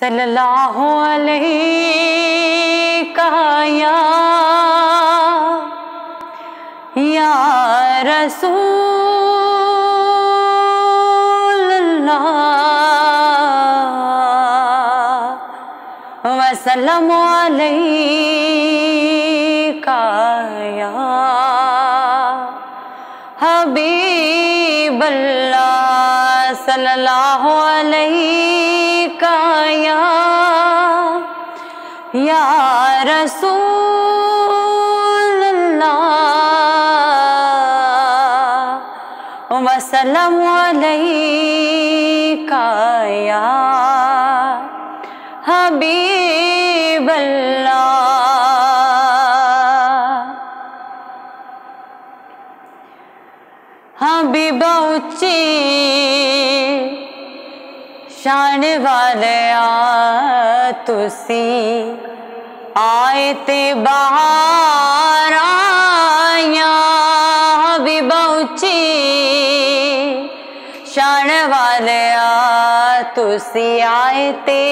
सल्लल्लाहु अलैहि कहा या रसूल अल्लाह वसल्लम अलैका या हबीब अल्लाह सल्लल्लाहु अलैहि या रसूल अल्लाह वसल्लम अलैका या हबीब अल्लाह। हबीबा उच्ची शान वाले तुसी आए ते बाहर आया। हबीबा उच्ची शान वाले तुसी आए ते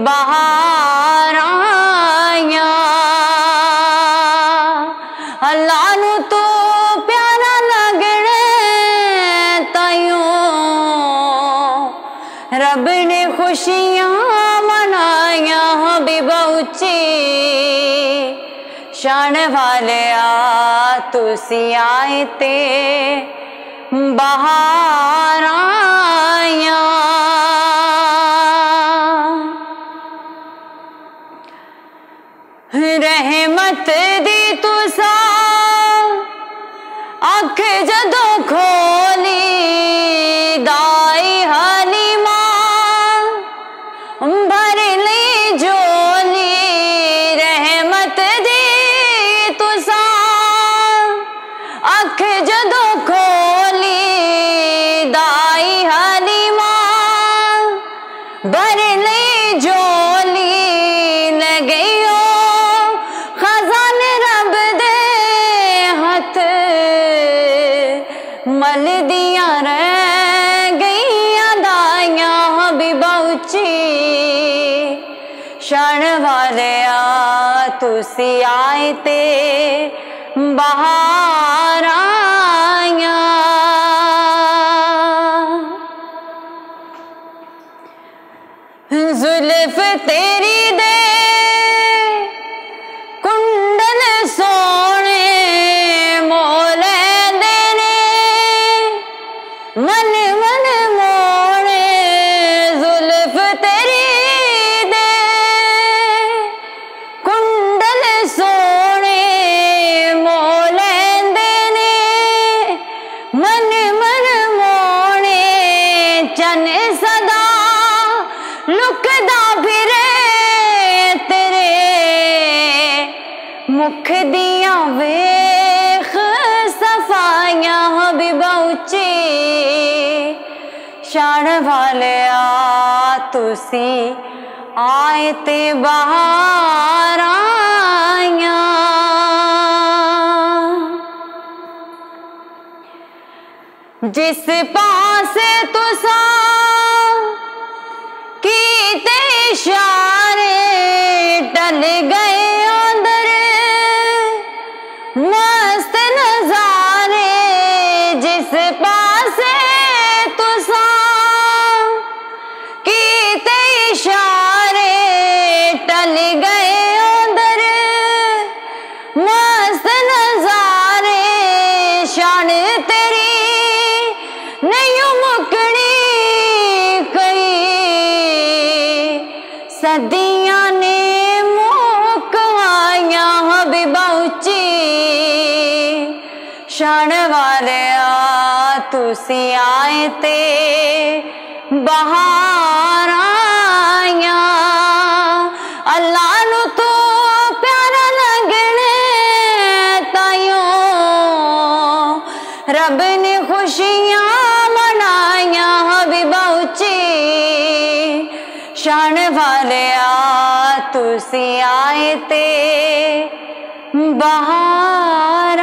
बाहर आया। अल्लाह नू तो प्यारा लगने ताइयों रब ने खुशियां मनाया। हबीबा उच्ची शान वाले तुसी आए ते बाहर आया। रहमत दी तुसा अख जदों खोली दाई हलीमा भर ली झोली। रहमत दी तुसा अख जदों खोली दाई हलीमा भर ली झोली। लगइयो खजाने रब दे हथ मल दिया रह गईया दाइया। हबीबा उच्ची शान वाले तुसी आए ते बाहर आया। जुल्फ तेरी दे कुंडल सोने मोले देने मन मन मोने। जुल्फ तेरी दे कुंडल सोने मोले देने मन मन मोने। चन सदा लुकदा फिरे तेरे मुख दिया वेख सफाइयां। हबीबा उच्ची शान वाले तुसी आए ते बाहर आया। जिस पासे तुसा कीते इशारे टल गए अंदर मस्त नजारे। जिस पासे तुसा कीते इशारे टल गए अंदर मस्त नजारे। शान तेरी नहीं मुकनी कई सदियां ने मुकवाया। हबीबा उच्ची शान वाले तुसी आए ते बाहर आया। अल्लाह नू तो प्यारा लगने ताइयों रब ने खुशियां मनाया। हबीबा उच्ची शान वाले तुसी आए ते बाहर